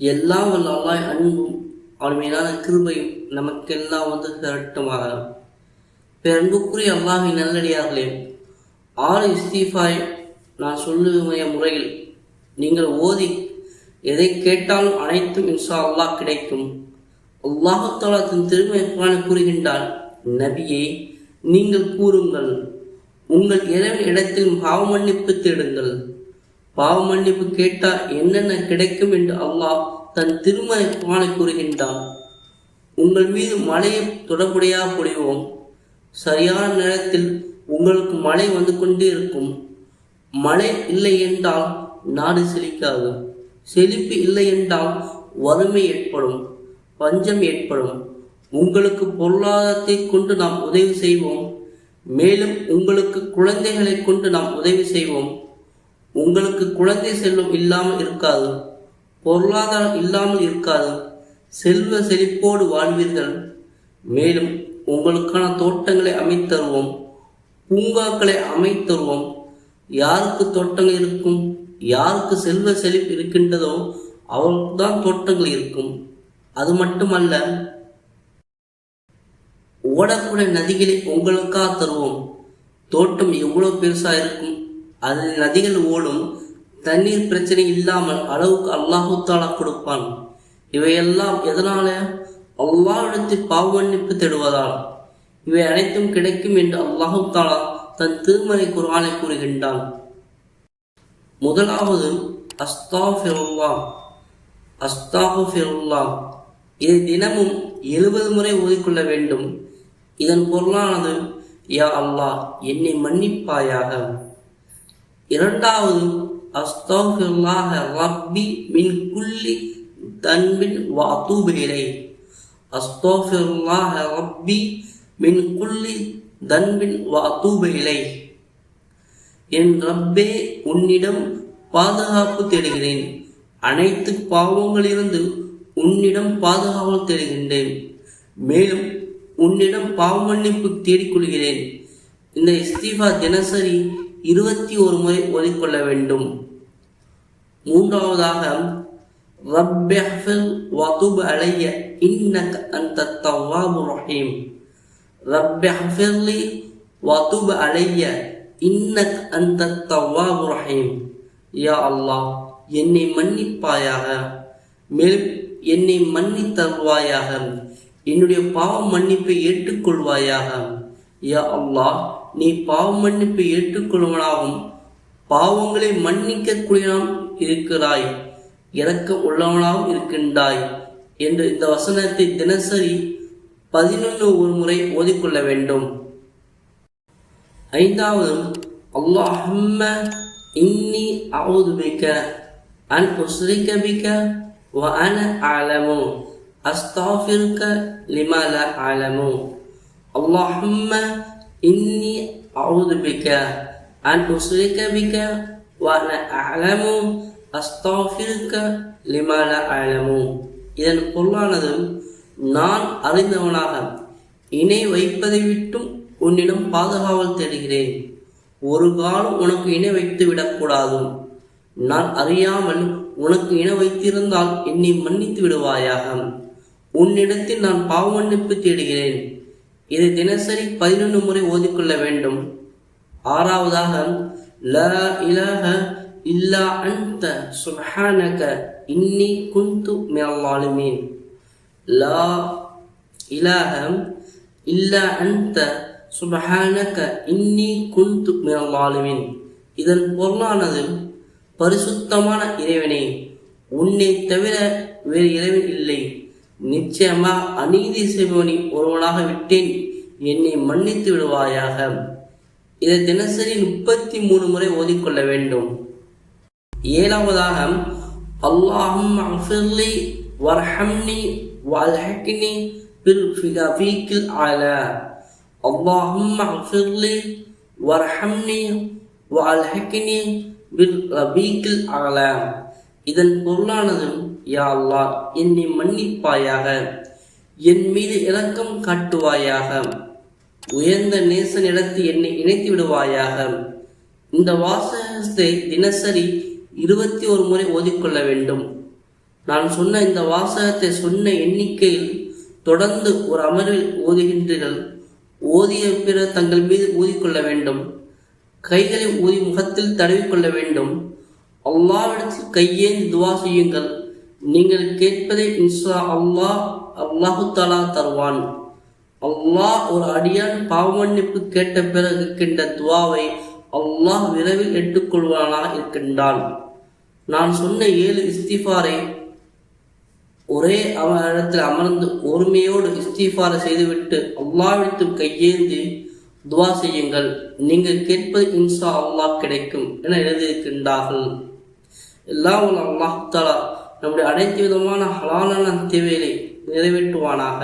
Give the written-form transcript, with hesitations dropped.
எல்லாம் வல்ல அல்லாஹ் அன்பும் அவன் மீதான கிருபையும் நமக்கெல்லாம் திரட்டுமாக. அன்புக்குரிய அல்லாஹின் நல்லடியார்களே, 6 இஸ்திஃபாய் நான் சொல்லுகிற முறையில் நீங்கள் ஓதி எதை கேட்டாலும் அனைத்தும் இன்ஷா அல்லாஹ் கிடைக்கும். அல்லாஹு தஆலா தன் திருமறை குர்ஆனில் கூறுகின்றான், நபியே நீங்கள் கூறுங்கள், உங்கள் இறைவன் இடத்தில் பாவ மன்னிப்பு தேடுங்கள். பாவ மன்னிப்பு கேட்டால் என்னென்ன கிடைக்கும் என்று அல்லாஹ் தன் திருமறை குர்ஆனில் கூறுகின்றான். உங்கள் மீது மழையை தொடர்புடையாக பொழிவோம். சரியான நேரத்தில் உங்களுக்கு மழை வந்து கொண்டே இருக்கும். மழை இல்லை என்றால் நாடு செழிக்காது. செழிப்பு இல்லை என்றால் வறுமை ஏற்படும், பஞ்சம் ஏற்படும். உங்களுக்கு பொருளாதாரத்தை கொண்டு நாம் உதவி செய்வோம். மேலும் உங்களுக்கு குழந்தைகளை கொண்டு நாம் உதவி செய்வோம். உங்களுக்கு குழந்தை செல்வம் இல்லாமல் இருக்காது, பொருளாதாரம் இல்லாமல் இருக்காது. செல்வ செழிப்போடு வாழ்வீர்கள். மேலும் உங்களுக்கான தோட்டங்களை அமைத்தருவோம், பூங்காக்களை அமைத்தருவோம். யாருக்கு தோட்டங்கள் இருக்கும், யாருக்கு செல்வ செழிப்பு இருக்கின்றதோ அவருக்கு தான் தோட்டங்கள் இருக்கும். அது மட்டுமல்ல, ஓடக்கூடிய நதிகளை உங்களுக்காக தருவோம். தோட்டம் எவ்வளவு பெருசா இருக்கும், அதில் நதிகள் ஓடும். தண்ணீர் பிரச்சனை இல்லாமல் அளவுக்கு அல்லாஹு தஆலா கொடுப்பான். இவையெல்லாம் எதனால? அல்லாஹ்விடத்தில் பாவ மன்னிப்பு தேடுவதால். இவை அனைத்தும் கிடைக்கும் என்று அல்லாஹு தஆலா தன் திருமறை குர்ஆனில் கூறுகின்றான். முதலாவது அஸ்தாஃபிருல்லாஹ். அஸ்தாஃபிருல்லாஹ் இதை தினமும் 70 முறை ஓதிக்கொள்ள வேண்டும். இதன் பொருளானது, யா அல்லாஹ் என்னை மன்னிப்பாயாக. இரண்டாவது அஸ்தக்ஃபிருல்லாஹ ரப்பி மின் குல்லி தன்பின் வ அதூபு இலைஹ். அஸ்தக்ஃபிருல்லாஹ ரப்பி மின் குல்லி தன்பின் வ அதூபு இலைஹ். என் ரப்பே, உன்னிடம் பாதுகாப்பு தேடுகிறேன். அனைத்து பாவங்களிலிருந்து உன்னிடம் பாதுகாப்பு தேடுகின்றேன். மேலும் உன்னிடம் பாவ மன்னிப்பு தேடிக்கொள்கிறேன். இந்த இஸ்திஃபா தினசரி 21 முறை ஓதிக்கொள்ள வேண்டும். மூன்றாவதாக ரப்பிஹ்ஃபிர் வதுப் அலைய இன்னக அன்தத் தவ்வாபுர் ரஹீம். ரப்பிஹ்ஃபிர்லி வதுப் அலைய இன்னக அன்தத் தவ்வாபுர் ரஹீம். யா அல்லாஹ் என்னை மன்னிப்பாயாக, மேலும் என்னை மன்னித்தருவாயாக. என்னுடைய பாவ மன்னிப்பை ஏற்றுக்கொள்வாயாக. யா அல்லாஹ், நீ பாவ மன்னிப்பை ஏற்றுக்கொள்வனாகவும் பாவங்களை மன்னிக்கக்கூடியவனாகவும் இருக்கிறாய், இரக்கம் உள்ளவனாகவும் இருக்கின்றாய் என்று இந்த வசனத்தை தினசரி 11 முறை ஓதிக்கொள்ள வேண்டும். ஐந்தாவது அல்லாஹும்ம இன்னி அஊது பிக அன் உஸ்ரிக பிக வ அன அஅலமு அஸ்தக்ஃபிருக லிமா லா அஅலமு. அல்லாஹும்ம இன்னி அஊது பிக அன் உஸ்ரிக பிக வ அன அஅலமு அஸ்தக்ஃபிருக லிமா லா அஅலமு. இதன் பொருளானது, நான் அறிந்தவனாக இணை வைப்பதை விட்டும் உன்னிடம் பாதுகாவல் தேடுகிறேன். ஒரு காலம் உனக்கு இணை வைத்து விடக்கூடாது. நான் அறியாமல் உனக்கு இணை வைத்திருந்தால் என்னை மன்னித்து விடுவாயாக. உன்னிடத்தில் நான் பாவ மன்னிப்பு தேடுகிறேன். இதை தினசரி 11 முறை ஓதிக்கொள்ள வேண்டும். ஆறாவதாக லா இலாஹ இல்லா அன்த சுப்ஹானக இன்னி குன்து மினல் ஸாலிமீன். லா இலாஹ இல்லா அன்த சுப்ஹானக இன்னி குன்து மினல் ஸாலிமீன். இதன் பொருளானது, பரிசுத்தமான இறைவனே, உன்னை தவிர வேறு இறைவன் இல்லை. நிச்சயமாக அநீதி செய்பவனை ஒருவனாக விட்டேன், என்னை மன்னித்து விடுவாயாக. இதை தினசரி 33 முறை ஓதிக்கொள்ள வேண்டும். ஏழாவதாக அல்லாஹும்ம அஃபிர்லி வர்ஹம்னி வல்ஹிக்னி பில் ரஃபீக்கில் அலா. அல்லாஹும்ம அஃபிர்லி வர்ஹம்னி வல்ஹிக்னி பில் ரஃபீக்கில் அலா. இதன் பொருளானது, யா அல்லாஹ் என்னை மன்னிப்பாயாக, என் மீது இரக்கம் காட்டுவாயாக, உயர்ந்த நேசனிடத்து என்னை இணைத்து விடுவாயாக. இந்த வாசகத்தை தினசரி 21 முறை ஓதிக்கொள்ள வேண்டும். நான் சொன்ன இந்த வாசகத்தை சொன்ன எண்ணிக்கையில் தொடர்ந்து ஒரு அமர்வில் ஓதுகின்றீர்கள். ஓதிய பிற தங்கள் மீது ஊதிக்கொள்ள வேண்டும். கைகளை ஊதி முகத்தில் தடவிக்கொள்ள வேண்டும். அல்லாஹ்விடத்தில் கையேந்தி துவா செய்யுங்கள். நீங்கள் கேட்பதை இன்ஷா அல்லாஹு தஆலா தருவான். அல்லாஹ் ஒரு அடியான் பாவமன்னிப்பு கேட்ட பிறகு இருக்கின்ற துவாவை அல்லாஹ் விரைவில் ஏற்றுக்கொள்வானாக இருக்கின்றான். நான் சொன்ன 7 இஸ்திஃபாரை ஒரே இடத்தில் அமர்ந்து ஒருமையோடு இஸ்திஃபாரை செய்துவிட்டு அல்லாஹ்விடத்தில் கையேந்தி துவா செய்யுங்கள். நீங்கள் கேட்பது இன்ஷா அல்லாஹ் கிடைக்கும் என எழுதியிருக்கின்றார்கள். எல்லாம் அல்லாஹ் தஆலா நம்முடைய அனைத்து விதமான ஹலாலான தேவைகளை நிறைவேற்றுவானாக.